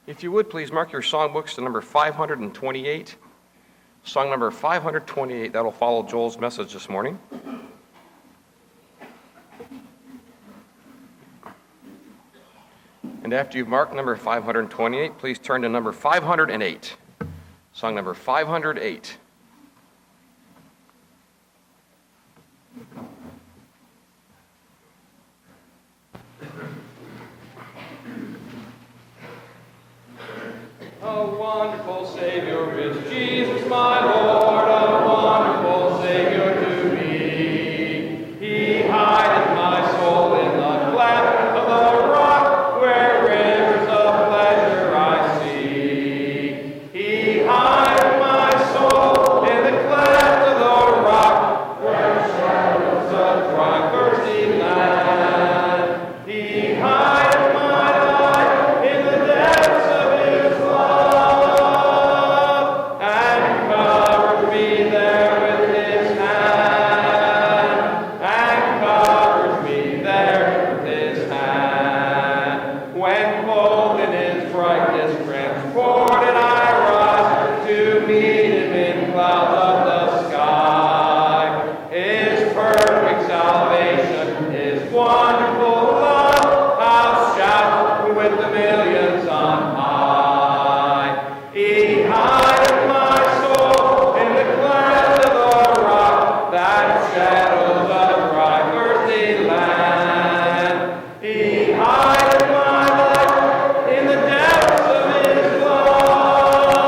If you would, please mark your songbooks to number 528. Song number 528, that'll follow Joel's message this morning. And after you've marked number 528, please turn to number 508. Song number 508. A wonderful Savior is Jesus, my Lord, a wonderful Savior to me. He hideth my soul in the cleft of the rock, where rivers of pleasure I see. He hideth my soul in the cleft of the rock, where shadows of dry thirsty land. He hideth my life in the depths of His love, and covers me there with His hand, and covers me there with His hand. When clothed in His brightness, transported I rise to meet Him in clouds of the sky. His perfect salvation, His wonderful love, I'll shout with the millions on high. He hideth my soul in the cleft of the rock, that shadows of dry thirsty land. He hideth my life in the depths of His love,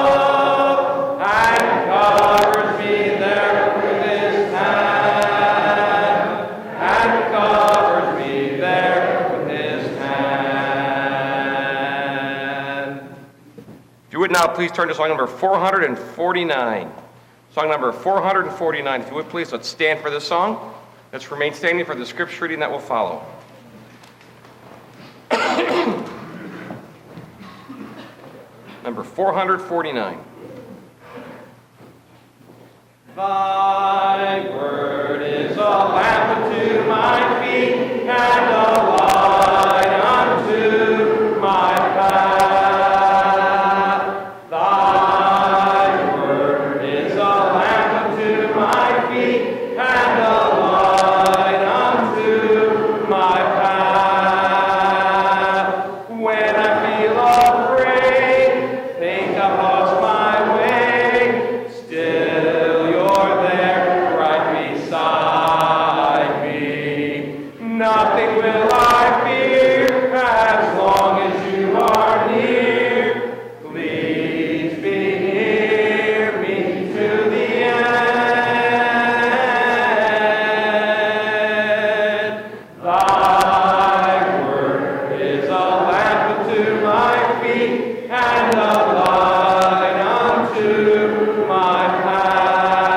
and covers me there with His hand, and covers me there with His hand. If you would now please turn to song number 449. Song number 449. If you would please, let's stand for this song. Let's remain standing for the scripture reading that will follow. Number 449. Thy word is a lamp unto my feet, and a light unto my path. Thy word is a lamp unto my feet, and a light unto my path. When I feel afraid, think I've lost my way, still you're there right beside me. Nothing will I fear as long as you are near. Please be near me to the end. Thy word is a lamp unto my feet, and a light unto my path.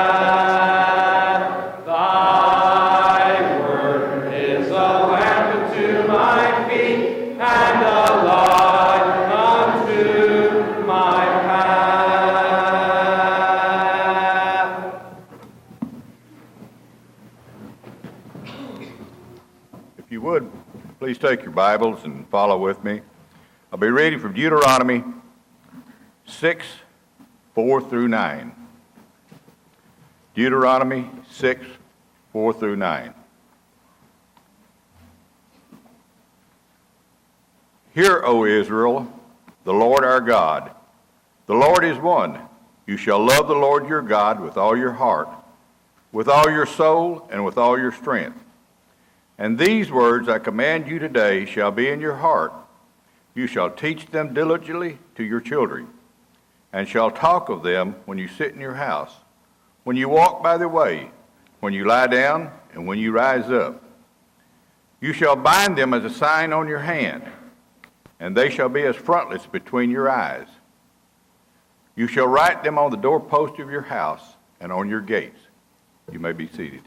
Thy word is a lamp unto my feet, and a light unto my path. If you would, please take your Bibles and follow with me. I'll be reading from Deuteronomy 6, 4 through 9. Deuteronomy 6, 4 through 9. Hear, O Israel, the Lord our God. The Lord is one. You shall love the Lord your God with all your heart, with all your soul, and with all your strength. And these words I command you today shall be in your heart. You shall teach them diligently to your children, and shall talk of them when you sit in your house, when you walk by the way, when you lie down, and when you rise up. You shall bind them as a sign on your hand, and they shall be as frontlets between your eyes. You shall write them on the doorpost of your house and on your gates. You may be seated.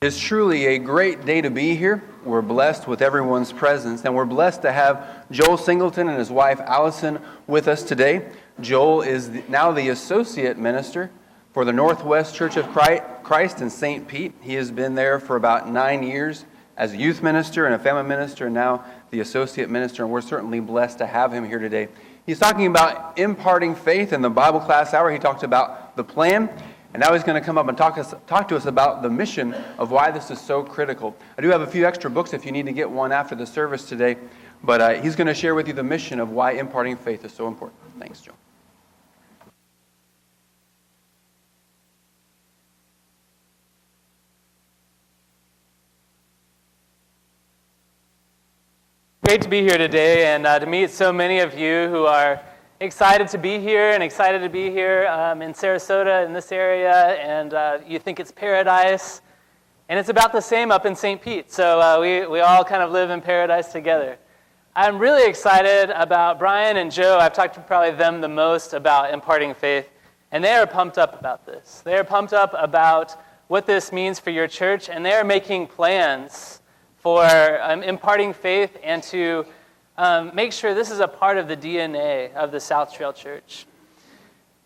It's truly a great day to be here. We're blessed with everyone's presence, and we're blessed to have Joel Singleton and his wife Allison with us today. Joel is now the associate minister for the Northwest Church of Christ in St. Pete. He has been there for about 9 years as a youth minister and a family minister, and now the associate minister, and we're certainly blessed to have him here today. He's talking about imparting faith. In the Bible class hour, he talked about the plan, and now he's going to come up and talk to us about the mission of why this is so critical. I do have a few extra books if you need to get one after the service today, but he's going to share with you the mission of why imparting faith is so important. Thanks, Joe. Great to be here today, and to meet so many of you who are excited to be here and excited to be here in Sarasota, in this area, and you think it's paradise, and it's about the same up in St. Pete, so we all kind of live in paradise together. I'm really excited about Brian and Joe. I've talked to probably them the most about imparting faith, and they are pumped up about this. They are pumped up about what this means for your church, and they are making plans for imparting faith and to make sure this is a part of the DNA of the South Trail Church.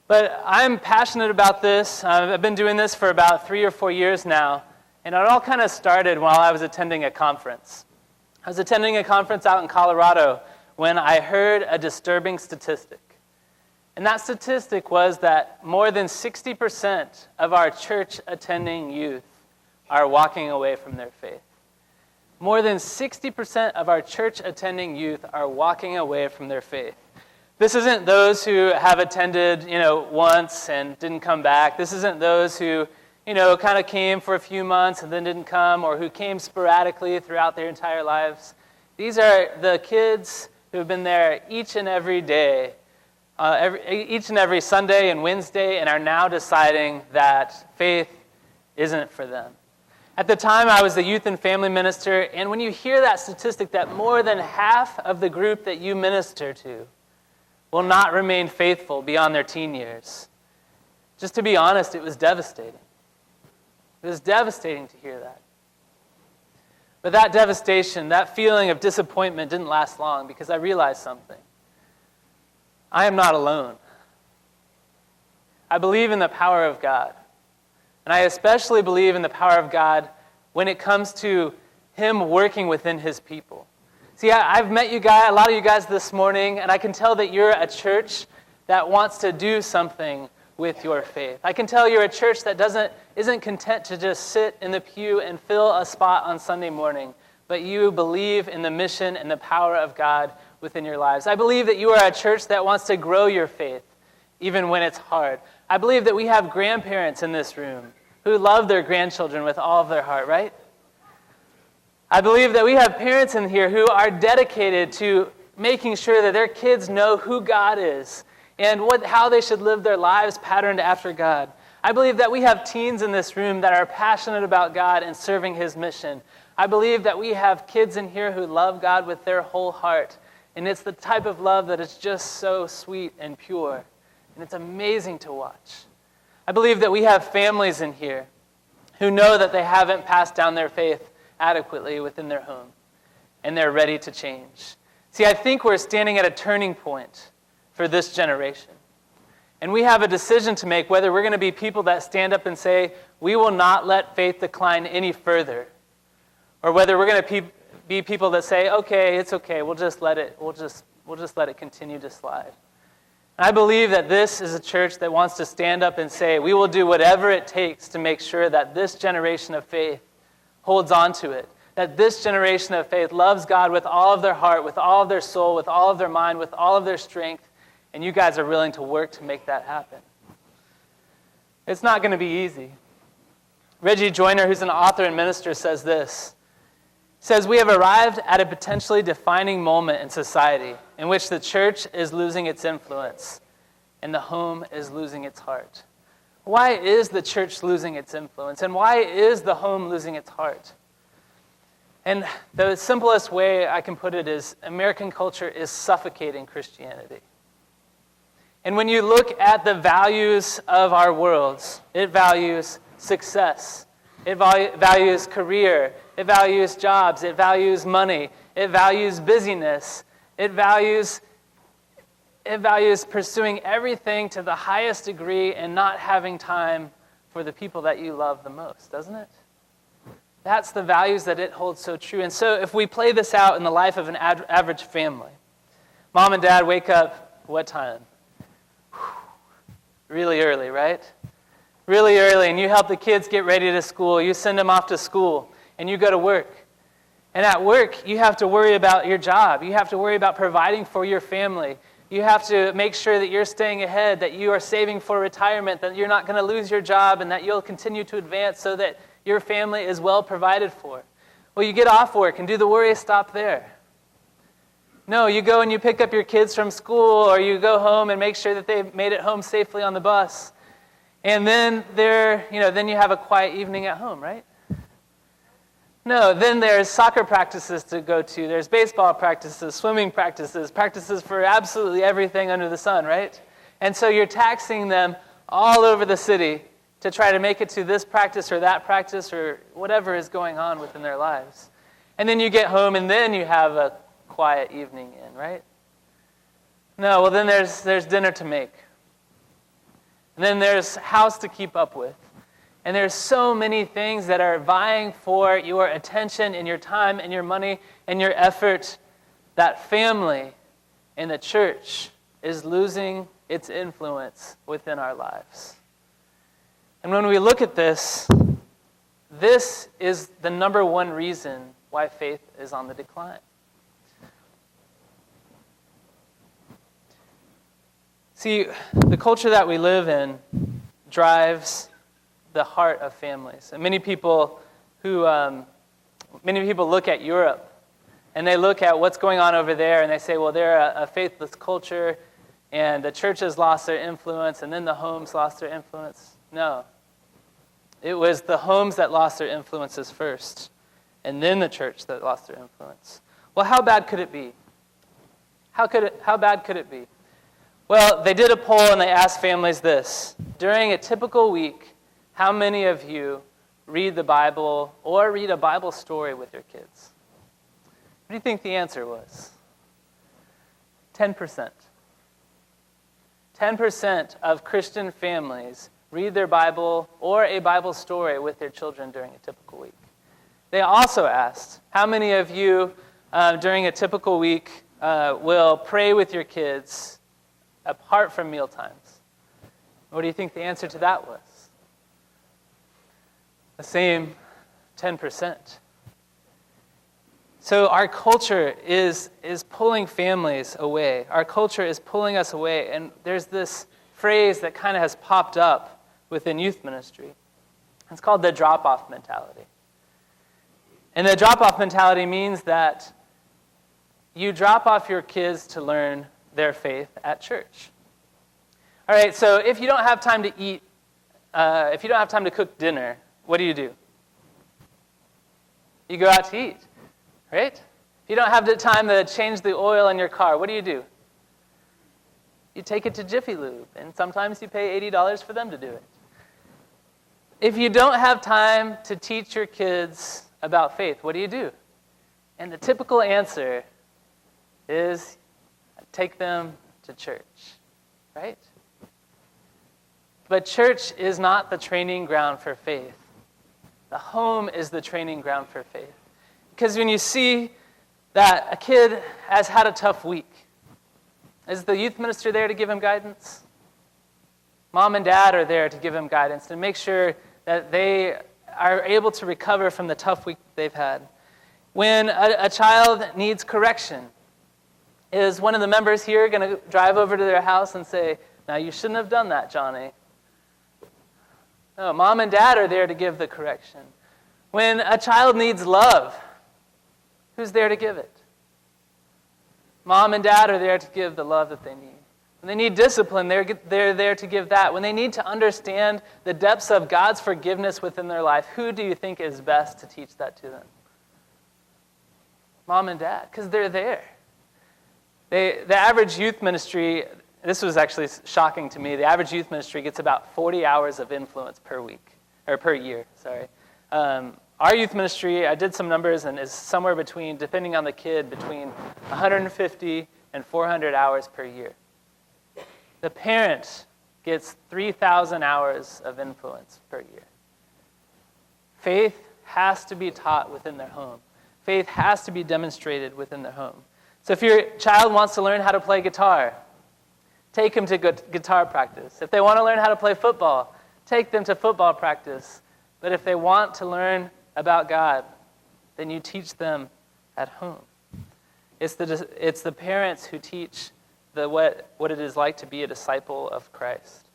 But I'm passionate about this. I've been doing this for about 3 or 4 years now, and it all kind of started while I was attending a conference. I was attending a conference out in Colorado when I heard a disturbing statistic. And that statistic was that more than 60% of our church-attending youth are walking away from their faith. More than 60% of our church-attending youth are walking away from their faith. This isn't those who have attended, once and didn't come back. This isn't those who, kind of came for a few months and then didn't come, or who came sporadically throughout their entire lives. These are the kids who have been there each and every day, each and every Sunday and Wednesday, and are now deciding that faith isn't for them. At the time, I was the youth and family minister, and when you hear that statistic that more than half of the group that you minister to will not remain faithful beyond their teen years, just to be honest, it was devastating. It was devastating to hear that. But that devastation, that feeling of disappointment didn't last long, because I realized something. I am not alone. I believe in the power of God. And I especially believe in the power of God when it comes to Him working within His people. See, I've met you guys, a lot of you guys this morning, and I can tell that you're a church that wants to do something with your faith. I can tell you're a church that isn't content to just sit in the pew and fill a spot on Sunday morning, but you believe in the mission and the power of God within your lives. I believe that you are a church that wants to grow your faith, even when it's hard. I believe that we have grandparents in this room who love their grandchildren with all of their heart, right? I believe that we have parents in here who are dedicated to making sure that their kids know who God is and how they should live their lives patterned after God. I believe that we have teens in this room that are passionate about God and serving His mission. I believe that we have kids in here who love God with their whole heart, and it's the type of love that is just so sweet and pure. And it's amazing to watch. I believe that we have families in here who know that they haven't passed down their faith adequately within their home, and they're ready to change. See, I think we're standing at a turning point for this generation. And we have a decision to make whether we're going to be people that stand up and say, we will not let faith decline any further, or whether we're going to be people that say, okay, it's okay, we'll just let it continue to slide. I believe that this is a church that wants to stand up and say, we will do whatever it takes to make sure that this generation of faith holds on to it, that this generation of faith loves God with all of their heart, with all of their soul, with all of their mind, with all of their strength, and you guys are willing to work to make that happen. It's not going to be easy. Reggie Joyner, who's an author and minister, says this. He says, we have arrived at a potentially defining moment in society in which the church is losing its influence and the home is losing its heart. Why is the church losing its influence? And why is the home losing its heart? And the simplest way I can put it is American culture is suffocating Christianity. And when you look at the values of our worlds, it values success. It values career. It values jobs. It values money. It values busyness. It values pursuing everything to the highest degree and not having time for the people that you love the most, doesn't it? That's the values that it holds so true. And so if we play this out in the life of an average family, mom and dad wake up, what time? Really early, right? Really early, and you help the kids get ready to school. You send them off to school, and you go to work. And at work, you have to worry about your job. You have to worry about providing for your family. You have to make sure that you're staying ahead, that you are saving for retirement, that you're not going to lose your job, and that you'll continue to advance so that your family is well provided for. Well, you get off work, and do the worries stop there? No, you go and you pick up your kids from school, or you go home and make sure that they've made it home safely on the bus. And then then you have a quiet evening at home, right? No, then there's soccer practices to go to. There's baseball practices, swimming practices, practices for absolutely everything under the sun, right? And so you're taxing them all over the city to try to make it to this practice or that practice or whatever is going on within their lives. And then you get home and then you have a quiet evening in, right? No, well then there's dinner to make. And then there's house to keep up with. And there's so many things that are vying for your attention and your time and your money and your effort that family and the church is losing its influence within our lives. And when we look at this, this is the number one reason why faith is on the decline. See, the culture that we live in drives the heart of families. And many people look at Europe and they look at what's going on over there and they say, well, they're a faithless culture and the churches lost their influence and then the homes lost their influence. No. It was the homes that lost their influences first and then the church that lost their influence. Well, how bad could it be? How bad could it be? Well, they did a poll and they asked families this. During a typical week, how many of you read the Bible or read a Bible story with your kids? What do you think the answer was? 10%. 10% of Christian families read their Bible or a Bible story with their children during a typical week. They also asked, how many of you during a typical week will pray with your kids apart from meal times? What do you think the answer to that was? The same 10%. So our culture is pulling families away. Our culture is pulling us away. And there's this phrase that kind of has popped up within youth ministry. It's called the drop-off mentality. And the drop-off mentality means that you drop off your kids to learn their faith at church. All right, so if you don't have time to eat, if you don't have time to cook dinner, what do? You go out to eat, right? If you don't have the time to change the oil in your car, what do? You take it to Jiffy Lube, and sometimes you pay $80 for them to do it. If you don't have time to teach your kids about faith, what do? And the typical answer is take them to church, right? But church is not the training ground for faith. The home is the training ground for faith. Because when you see that a kid has had a tough week, is the youth minister there to give him guidance? Mom and dad are there to give him guidance, to make sure that they are able to recover from the tough week they've had. When a child needs correction, is one of the members here going to drive over to their house and say, now you shouldn't have done that, Johnny? No, mom and dad are there to give the correction. When a child needs love, who's there to give it? Mom and dad are there to give the love that they need. When they need discipline, they're there to give that. When they need to understand the depths of God's forgiveness within their life, who do you think is best to teach that to them? Mom and dad, because they're there. The average youth ministry, this was actually shocking to me, the average youth ministry gets about 40 hours of influence per year. Our youth ministry, I did some numbers, and is somewhere between, depending on the kid, between 150 and 400 hours per year. The parent gets 3,000 hours of influence per year. Faith has to be taught within their home. Faith has to be demonstrated within their home. So if your child wants to learn how to play guitar, take them to guitar practice. If they want to learn how to play football, take them to football practice. But if they want to learn about God, then you teach them at home. It's the parents who teach what it is like to be a disciple of Christ.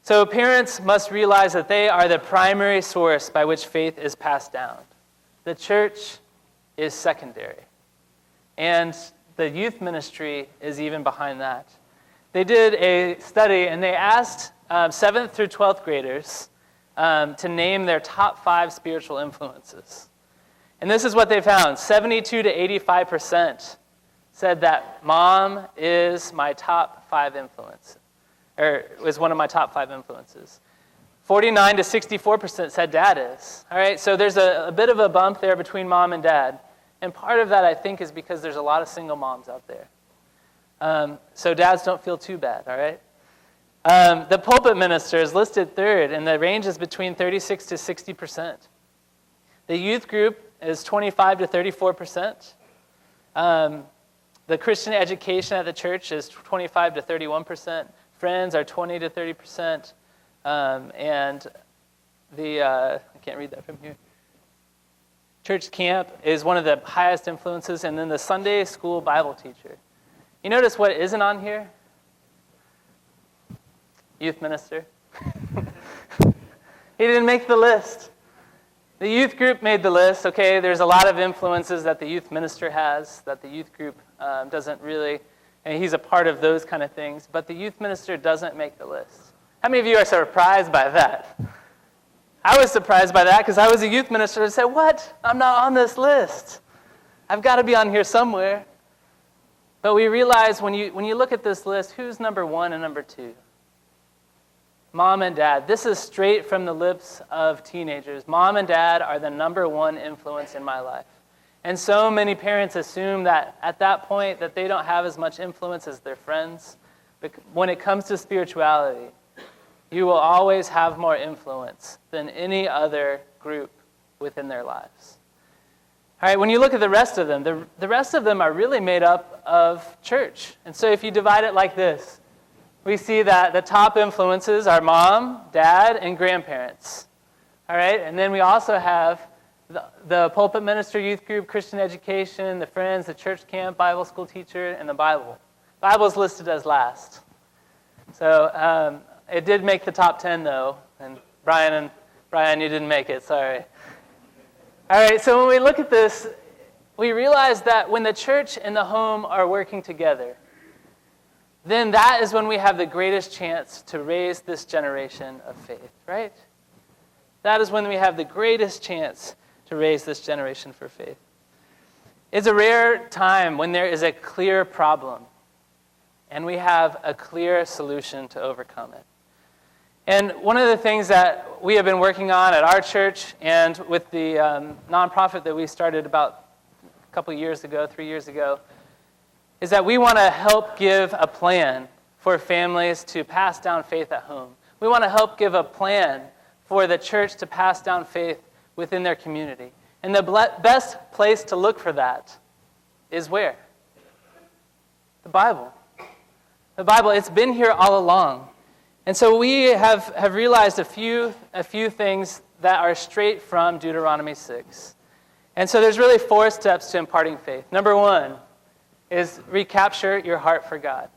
So parents must realize that they are the primary source by which faith is passed down. The church is secondary. And the youth ministry is even behind that. They did a study, and they asked 7th through 12th graders to name their top 5 spiritual influences. And this is what they found. 72 to 85% said that mom is my top 5 influence, or was one of my top 5 influences. 49 to 64% said dad is. All right, so there's a bit of a bump there between mom and dad. And part of that, I think, is because there's a lot of single moms out there. So dads don't feel too bad, all right? The pulpit minister is listed 3rd, and the range is between 36 to 60%. The youth group is 25 to 34%. The Christian education at the church is 25 to 31%. Friends are 20 to 30%. And I can't read that from here. Church camp is one of the highest influences, and then the Sunday school Bible teacher. You notice what isn't on here? Youth minister. He didn't make the list. The youth group made the list. Okay, there's a lot of influences that the youth minister has that the youth group doesn't really, and he's a part of those kind of things, but the youth minister doesn't make the list. How many of you are surprised by that? I was surprised by that because I was a youth minister and said, what? I'm not on this list. I've got to be on here somewhere. But we realize when you look at this list, who's number 1 and number 2? Mom and dad. This is straight from the lips of teenagers. Mom and dad are the number 1 influence in my life. And so many parents assume that at that point that they don't have as much influence as their friends. But when it comes to spirituality, you will always have more influence than any other group within their lives. All right, when you look at the rest of them, the rest of them are really made up of church. And so if you divide it like this, we see that the top influences are mom, dad, and grandparents. All right, and then we also have the pulpit minister, youth group, Christian education, the friends, the church camp, Bible school teacher, and the Bible. Bible is listed as last. So it did make the top 10, though, and Brian, you didn't make it, sorry. All right, so when we look at this, we realize that when the church and the home are working together, then that is when we have the greatest chance to raise this generation of faith, right? That is when we have the greatest chance to raise this generation for faith. It's a rare time when there is a clear problem, and we have a clear solution to overcome it. And one of the things that we have been working on at our church and with the nonprofit that we started about a couple years ago, 3 years ago, is that we want to help give a plan for families to pass down faith at home. We want to help give a plan for the church to pass down faith within their community. And the best place to look for that is where? The Bible. The Bible, it's been here all along. And so we have realized a few things that are straight from Deuteronomy 6. And so there's really 4 steps to imparting faith. Number 1 is recapture your heart for God.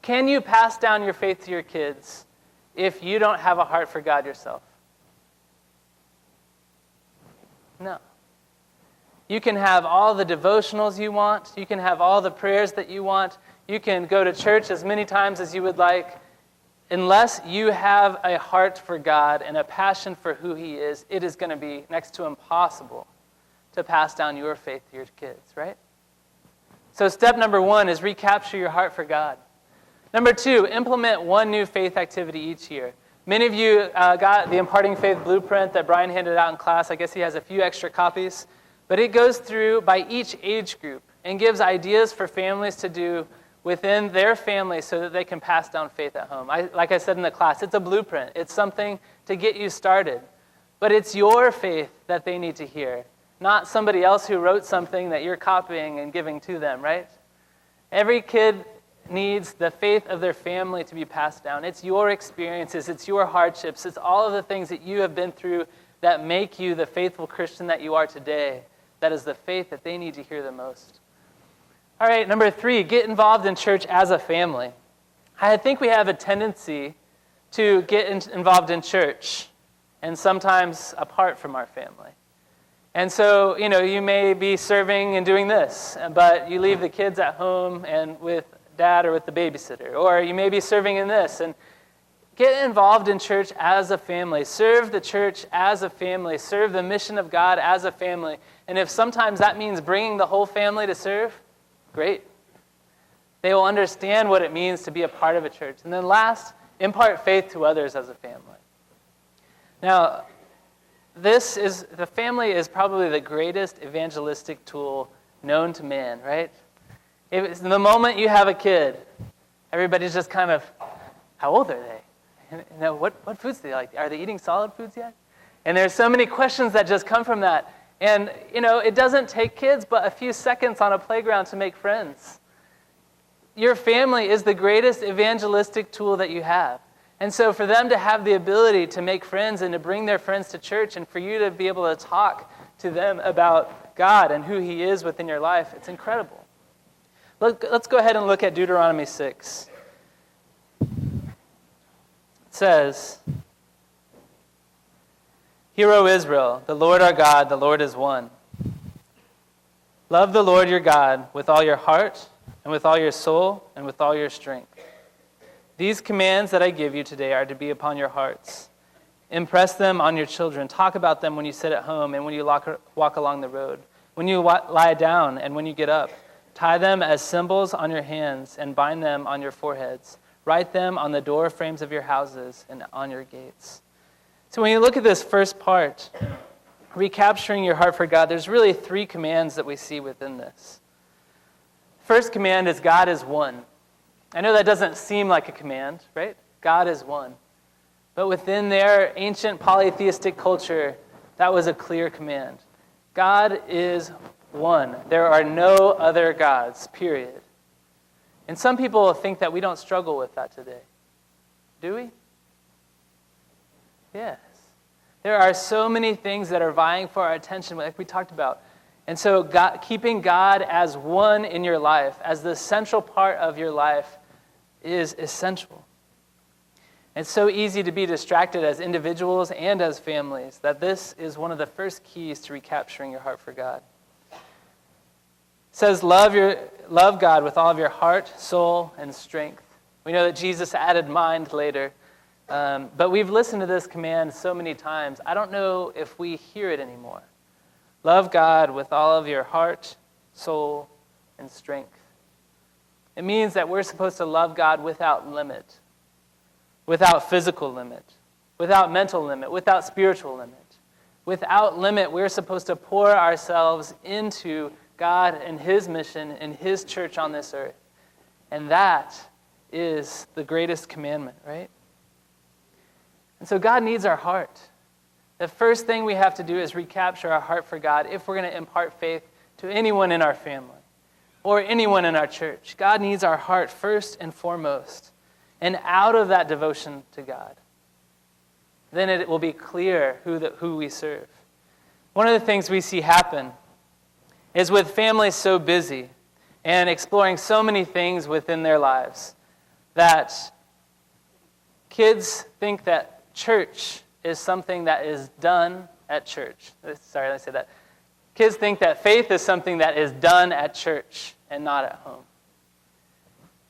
Can you pass down your faith to your kids if you don't have a heart for God yourself? No. You can have all the devotionals you want. You can have all the prayers that you want. You can go to church as many times as you would like. Unless you have a heart for God and a passion for who He is, it is going to be next to impossible to pass down your faith to your kids, right? So step number 1 is recapture your heart for God. Number 2, implement 1 new faith activity each year. Many of you got the Imparting Faith blueprint that Brian handed out in class. I guess he has a few extra copies. But it goes through by each age group and gives ideas for families to do within their family so that they can pass down faith at home. Like I said in the class, it's a blueprint. It's something to get you started. But it's your faith that they need to hear, not somebody else who wrote something that you're copying and giving to them, right? Every kid needs the faith of their family to be passed down. It's your experiences, it's your hardships, it's all of the things that you have been through that make you the faithful Christian that you are today. That is the faith that they need to hear the most. All right, number 3, get involved in church as a family. I think we have a tendency to get involved in church and sometimes apart from our family. And so, you may be serving and doing this, but you leave the kids at home and with dad or with the babysitter. Or you may be serving in this. And get involved in church as a family. Serve the church as a family. Serve the mission of God as a family. And if sometimes that means bringing the whole family to serve, great. They will understand what it means to be a part of a church. And then last, impart faith to others as a family. Now, the family is probably the greatest evangelistic tool known to man, right? The moment you have a kid, everybody's just kind of, how old are they? What foods do they like? Are they eating solid foods yet? And there's so many questions that just come from that. And, it doesn't take kids but a few seconds on a playground to make friends. Your family is the greatest evangelistic tool that you have. And so for them to have the ability to make friends and to bring their friends to church and for you to be able to talk to them about God and who He is within your life, it's incredible. Let's go ahead and look at Deuteronomy 6. It says, "Hear, O Israel, the Lord our God, the Lord is one. Love the Lord your God with all your heart and with all your soul and with all your strength. These commands that I give you today are to be upon your hearts. Impress them on your children. Talk about them when you sit at home and when you walk along the road, when you lie down and when you get up. Tie them as symbols on your hands and bind them on your foreheads. Write them on the door frames of your houses and on your gates." So when you look at this first part, recapturing your heart for God, there's really 3 commands that we see within this. First command is God is one. I know that doesn't seem like a command, right? God is one. But within their ancient polytheistic culture, that was a clear command. God is one. There are no other gods, period. And some people think that we don't struggle with that today. Do we? Yes. There are so many things that are vying for our attention, like we talked about. And so keeping God as one in your life, as the central part of your life, is essential. It's so easy to be distracted as individuals and as families that this is one of the first keys to recapturing your heart for God. It says, love God with all of your heart, soul, and strength. We know that Jesus added mind later, but we've listened to this command so many times. I don't know if we hear it anymore. Love God with all of your heart, soul, and strength. It means that we're supposed to love God without limit, without physical limit, without mental limit, without spiritual limit. Without limit, we're supposed to pour ourselves into God and His mission and His church on this earth. And that is the greatest commandment, right? And so God needs our heart. The first thing we have to do is recapture our heart for God if we're going to impart faith to anyone in our family or anyone in our church. God needs our heart first and foremost. And out of that devotion to God, then it will be clear who we serve. One of the things we see happen is with families so busy and exploring so many things within their lives that kids think that church is something that is done at church. Sorry, let me say that. Kids think that faith is something that is done at church and not at home.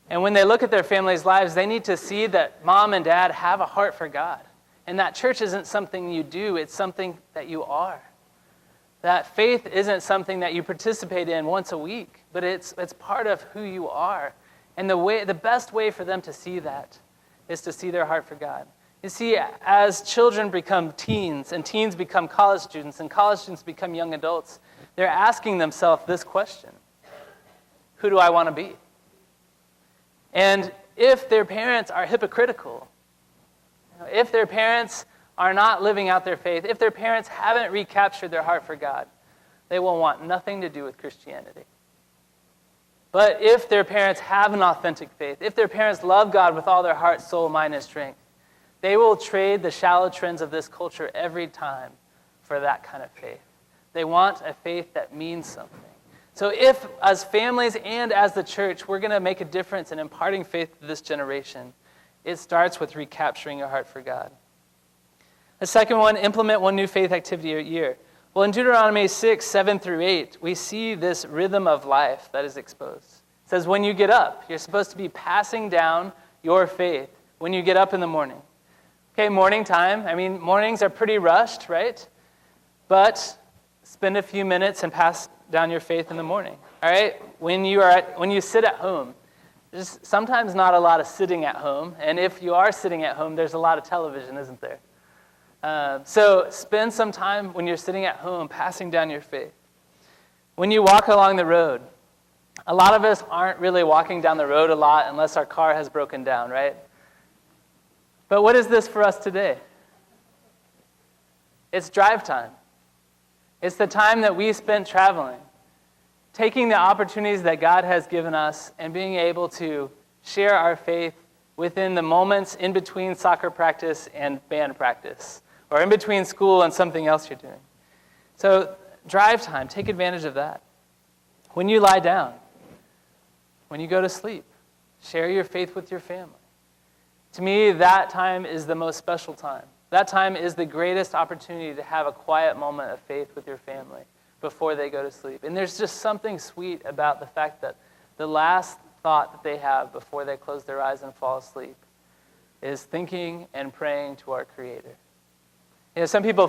And when they look at their family's lives, they need to see that mom and dad have a heart for God. And that church isn't something you do, it's something that you are. That faith isn't something that you participate in once a week, but it's part of who you are. And the best way for them to see that is to see their heart for God. You see, as children become teens, and teens become college students, and college students become young adults, they're asking themselves this question: who do I want to be? And if their parents are hypocritical, if their parents are not living out their faith, if their parents haven't recaptured their heart for God, they will want nothing to do with Christianity. But if their parents have an authentic faith, if their parents love God with all their heart, soul, mind, and strength, they will trade the shallow trends of this culture every time for that kind of faith. They want a faith that means something. So if, as families and as the church, we're going to make a difference in imparting faith to this generation, it starts with recapturing your heart for God. The second one, implement one new faith activity a year. Well, in Deuteronomy 6, 7 through 8, we see this rhythm of life that is exposed. It says, when you get up, you're supposed to be passing down your faith when you get up in the morning. Okay, morning time. I mean, mornings are pretty rushed, right? But spend a few minutes and pass down your faith in the morning. All right? When you sit at home, there's sometimes not a lot of sitting at home. And if you are sitting at home, there's a lot of television, isn't there? So spend some time when you're sitting at home passing down your faith. When you walk along the road, a lot of us aren't really walking down the road a lot unless our car has broken down, right? But what is this for us today? It's drive time. It's the time that we spent traveling, taking the opportunities that God has given us and being able to share our faith within the moments in between soccer practice and band practice, or in between school and something else you're doing. So drive time, take advantage of that. When you lie down, when you go to sleep, share your faith with your family. To me, that time is the most special time. That time is the greatest opportunity to have a quiet moment of faith with your family before they go to sleep. And there's just something sweet about the fact that the last thought that they have before they close their eyes and fall asleep is thinking and praying to our Creator. You know, some people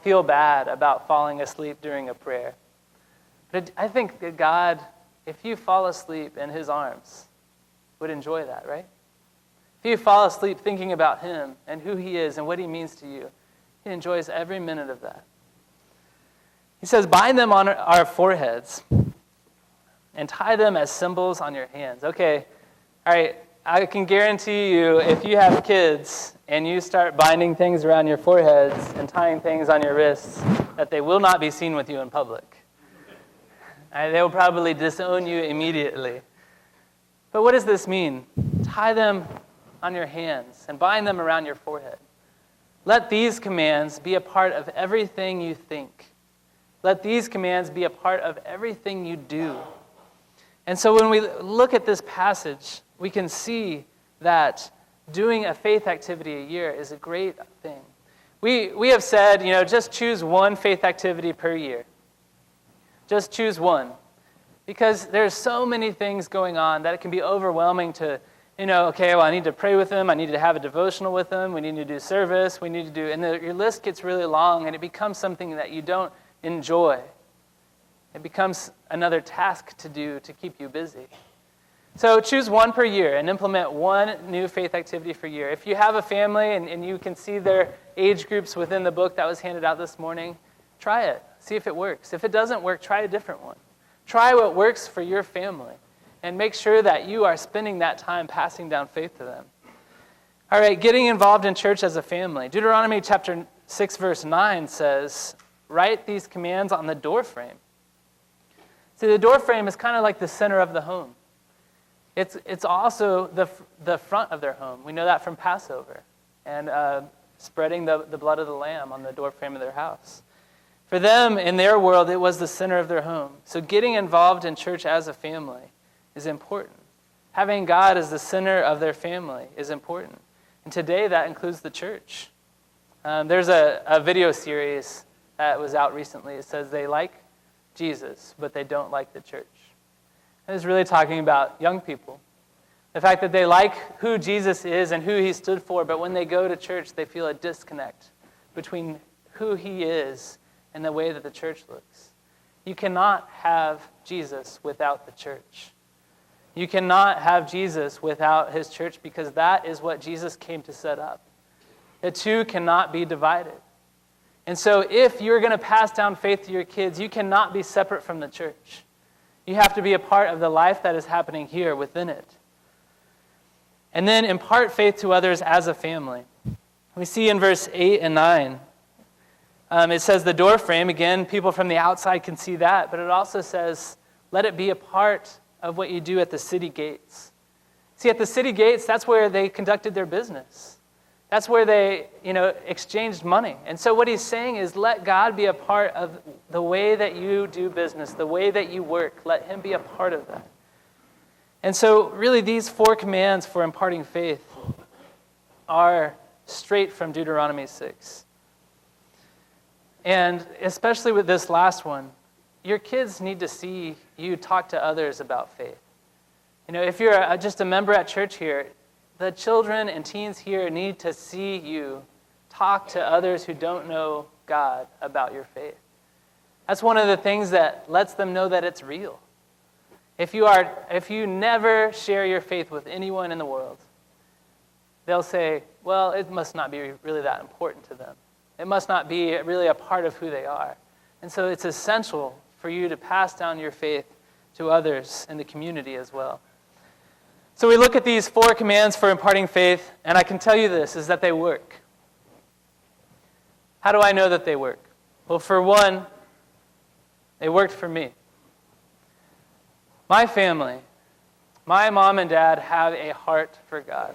feel bad about falling asleep during a prayer. But I think that God, if you fall asleep in His arms, would enjoy that, right? If you fall asleep thinking about Him and who He is and what He means to you, He enjoys every minute of that. He says, bind them on our foreheads and tie them as symbols on your hands. Okay, all right, I can guarantee you if you have kids and you start binding things around your foreheads and tying things on your wrists, that they will not be seen with you in public. They will probably disown you immediately. But what does this mean? Tie them on your hands and bind them around your forehead. Let these commands be a part of everything you think. Let these commands be a part of everything you do. And so when we look at this passage, we can see that doing a faith activity a year is a great thing. We have said, just choose one faith activity per year. Just choose one. Because there's so many things going on that it can be overwhelming to, I need to pray with them, I need to have a devotional with them, we need to do service, your list gets really long and it becomes something that you don't enjoy. It becomes another task to do to keep you busy. So choose one per year and implement one new faith activity per year. If you have a family and you can see their age groups within the book that was handed out this morning, try it. See if it works. If it doesn't work, try a different one. Try what works for your family and make sure that you are spending that time passing down faith to them. All right, getting involved in church as a family. Deuteronomy chapter 6, verse 9 says, write these commands on the doorframe. See, the doorframe is kind of like the center of the home. It's also the front of their home. We know that from Passover and spreading the blood of the lamb on the doorframe of their house. For them, in their world, it was the center of their home. So getting involved in church as a family is important. Having God as the center of their family is important. And today, that includes the church. There's a video series that was out recently. It says they like Jesus, but they don't like the church. And it's really talking about young people. The fact that they like who Jesus is and who He stood for, but when they go to church, they feel a disconnect between who He is and the way that the church looks. You cannot have Jesus without the church. You cannot have Jesus without His church because that is what Jesus came to set up. The two cannot be divided. And so if you're going to pass down faith to your kids, you cannot be separate from the church. You have to be a part of the life that is happening here within it. And then impart faith to others as a family. We see in verse 8 and 9, it says the door frame. Again, people from the outside can see that, but it also says, let it be a part of what you do at the city gates. See, at the city gates, that's where they conducted their business. That's where they, exchanged money. And so what he's saying is, let God be a part of the way that you do business, the way that you work. Let him be a part of that. And so really these 4 commands for imparting faith are straight from Deuteronomy 6. And especially with this last one, your kids need to see you talk to others about faith. If you're just a member at church here, the children and teens here need to see you talk to others who don't know God about your faith. That's one of the things that lets them know that it's real. If you never share your faith with anyone in the world, they'll say, well, it must not be really that important to them. It must not be really a part of who they are. And so it's essential for you to pass down your faith to others in the community as well. So we look at these 4 commands for imparting faith, and I can tell you this, is that they work. How do I know that they work? Well, for one, they worked for me. My family, my mom and dad have a heart for God.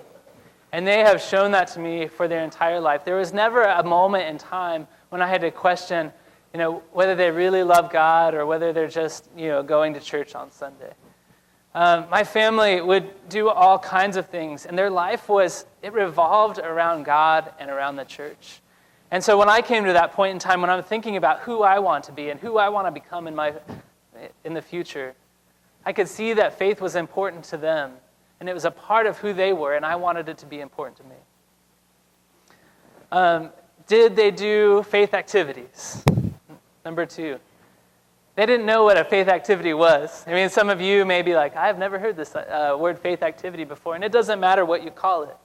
And they have shown that to me for their entire life. There was never a moment in time when I had to question, whether they really love God or whether they're just, going to church on Sunday. My family would do all kinds of things, and their life it revolved around God and around the church. And so when I came to that point in time when I'm thinking about who I want to be and who I want to become in the future, I could see that faith was important to them, and it was a part of who they were, and I wanted it to be important to me. Did they do faith activities? Number 2. They didn't know what a faith activity was. I mean, some of you may be like, I've never heard this word faith activity before, and it doesn't matter what you call it.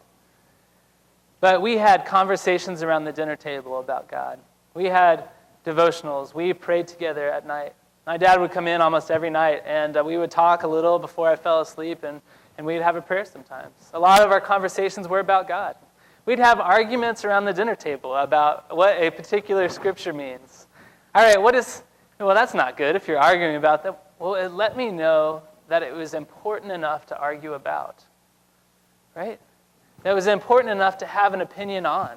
But we had conversations around the dinner table about God. We had devotionals. We prayed together at night. My dad would come in almost every night, and we would talk a little before I fell asleep, and we'd have a prayer sometimes. A lot of our conversations were about God. We'd have arguments around the dinner table about what a particular scripture means. All right, well, that's not good if you're arguing about that. Well, it let me know that it was important enough to argue about, right? That it was important enough to have an opinion on.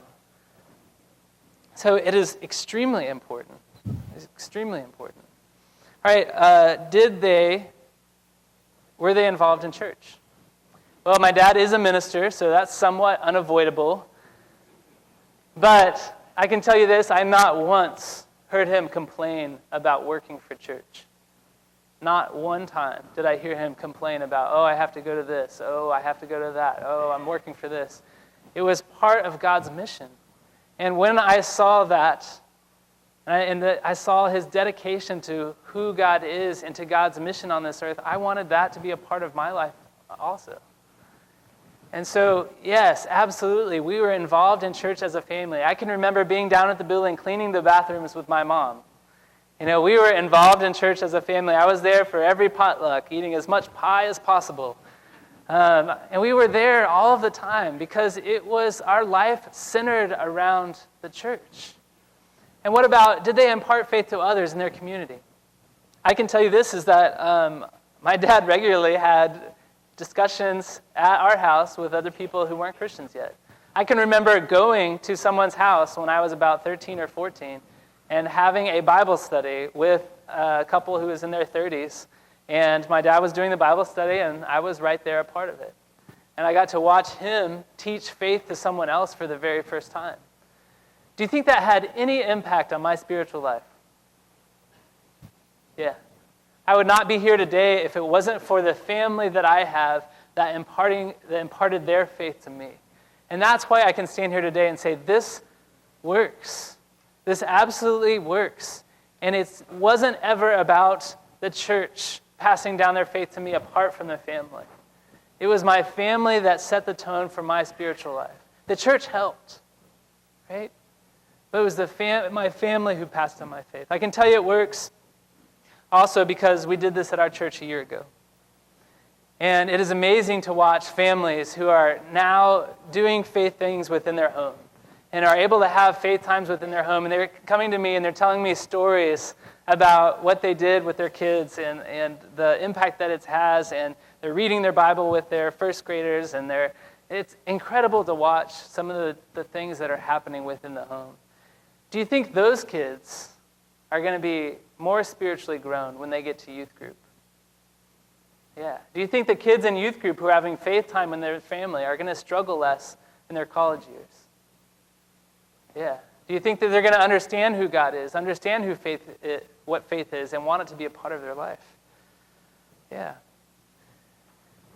So it is extremely important. It's extremely important. All right, were they involved in church? Well, my dad is a minister, so that's somewhat unavoidable. But I can tell you this, I not once heard him complain about working for church. Not one time did I hear him complain about, I have to go to this, I have to go to that, I'm working for this. It was part of God's mission. And when I saw that, and I saw his dedication to who God is and to God's mission on this earth, I wanted that to be a part of my life also. And so, yes, absolutely, we were involved in church as a family. I can remember being down at the building cleaning the bathrooms with my mom. We were involved in church as a family. I was there for every potluck, eating as much pie as possible. And we were there all of the time because it was our life centered around the church. And what about, did they impart faith to others in their community? I can tell you this, is that my dad regularly had discussions at our house with other people who weren't Christians yet. I can remember going to someone's house when I was about 13 or 14 and having a Bible study with a couple who was in their 30s. And my dad was doing the Bible study, and I was right there a part of it. And I got to watch him teach faith to someone else for the very first time. Do you think that had any impact on my spiritual life? Yeah. I would not be here today if it wasn't for the family that I have that imparted their faith to me. And that's why I can stand here today and say, this works. This absolutely works. And it wasn't ever about the church passing down their faith to me apart from the family. It was my family that set the tone for my spiritual life. The church helped, right? But it was my family who passed on my faith. I can tell you it works also because we did this at our church a year ago. And it is amazing to watch families who are now doing faith things within their home. and are able to have faith times within their home. And they're coming to me and they're telling me stories about what they did with their kids and the impact that it has. And they're reading their Bible with their first graders, and it's incredible to watch some of the things that are happening within the home. Do you think those kids are going to be more spiritually grown when they get to youth group? Yeah. Do you think the kids in youth group who are having faith time in their family are going to struggle less in their college years? Yeah. Do you think that they're going to understand who God is, understand what faith is, and want it to be a part of their life? Yeah.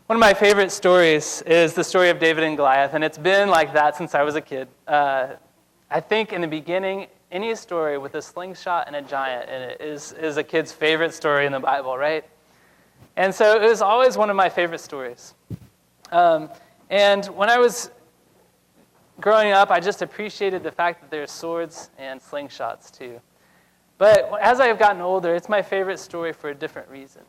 One of my favorite stories is the story of David and Goliath, and it's been like that since I was a kid. I think in the beginning, any story with a slingshot and a giant in it is a kid's favorite story in the Bible, right? And so it was always one of my favorite stories. And when I was growing up, I just appreciated the fact that there's swords and slingshots too. But as I have gotten older, it's my favorite story for a different reason.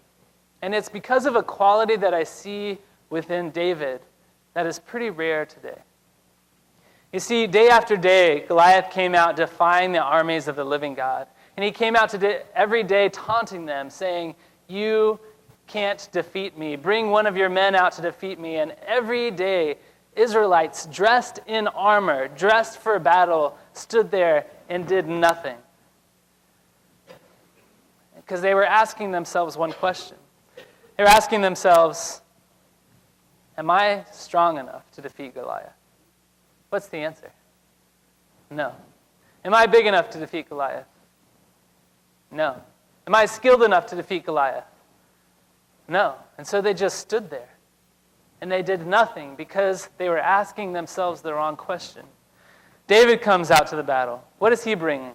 And it's because of a quality that I see within David that is pretty rare today. You see, day after day, Goliath came out defying the armies of the living God. And he came out every day taunting them, saying, "You can't defeat me. Bring one of your men out to defeat me." And every day, Israelites dressed in armor, dressed for battle, stood there and did nothing. Because they were asking themselves one question. They were asking themselves, am I strong enough to defeat Goliath? What's the answer? No. Am I big enough to defeat Goliath? No. Am I skilled enough to defeat Goliath? No. And so they just stood there. And they did nothing because they were asking themselves the wrong question. David comes out to the battle. What is he bringing?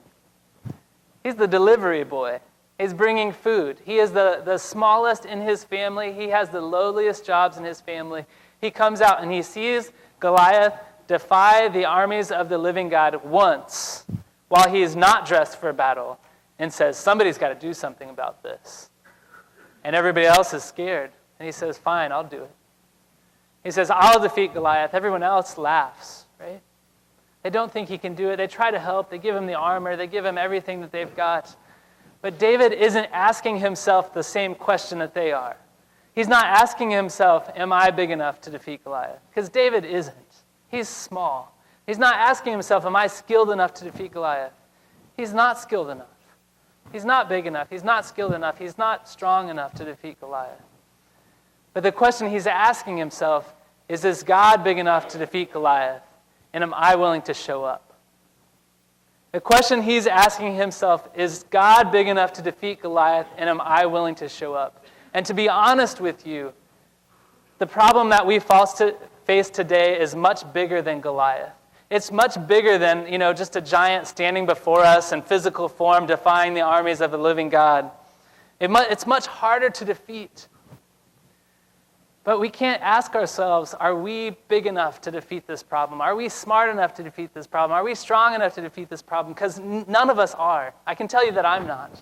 He's the delivery boy. He's bringing food. He is the smallest in his family. He has the lowliest jobs in his family. He comes out and he sees Goliath defy the armies of the living God once while he is not dressed for battle and says, somebody's got to do something about this. And everybody else is scared. And he says, fine, I'll do it. He says, I'll defeat Goliath. Everyone else laughs, right? They don't think he can do it. They try to help. They give him the armor. They give him everything that they've got. But David isn't asking himself the same question that they are. He's not asking himself, am I big enough to defeat Goliath? Because David isn't. He's small. He's not asking himself, am I skilled enough to defeat Goliath? He's not skilled enough. He's not big enough. He's not skilled enough. He's not strong enough to defeat Goliath. But the question he's asking himself is God big enough to defeat Goliath? And am I willing to show up? The question he's asking himself is God big enough to defeat Goliath? And am I willing to show up? And to be honest with you, the problem that we face today is much bigger than Goliath. It's much bigger than, just a giant standing before us in physical form defying the armies of the living God. It's much harder to defeat. But we can't ask ourselves, are we big enough to defeat this problem? Are we smart enough to defeat this problem? Are we strong enough to defeat this problem? Because none of us are. I can tell you that I'm not.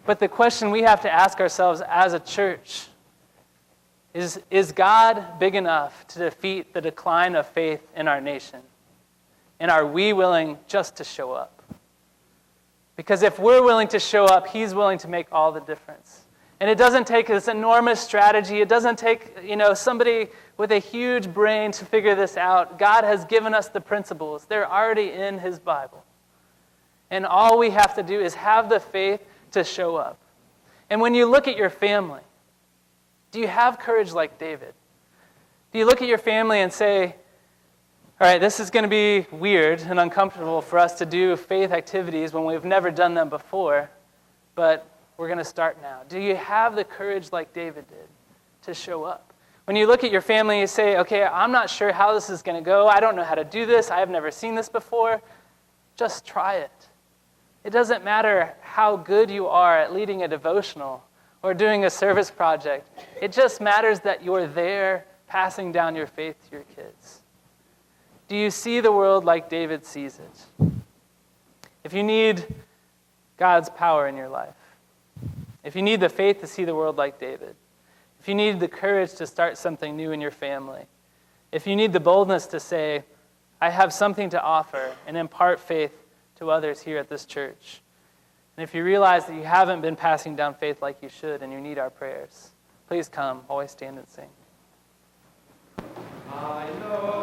But the question we have to ask ourselves as a church is God big enough to defeat the decline of faith in our nation? And are we willing just to show up? Because if we're willing to show up, he's willing to make all the difference. And it doesn't take this enormous strategy. It doesn't take, somebody with a huge brain to figure this out. God has given us the principles. They're already in his Bible. And all we have to do is have the faith to show up. And when you look at your family, do you have courage like David? Do you look at your family and say, all right, this is going to be weird and uncomfortable for us to do faith activities when we've never done them before, but we're going to start now. Do you have the courage like David did to show up? When you look at your family and you say, okay, I'm not sure how this is going to go. I don't know how to do this. I have never seen this before. Just try it. It doesn't matter how good you are at leading a devotional or doing a service project. It just matters that you're there passing down your faith to your kids. Do you see the world like David sees it? If you need God's power in your life, if you need the faith to see the world like David, if you need the courage to start something new in your family, if you need the boldness to say, I have something to offer and impart faith to others here at this church. And if you realize that you haven't been passing down faith like you should and you need our prayers, please come, always stand and sing. I know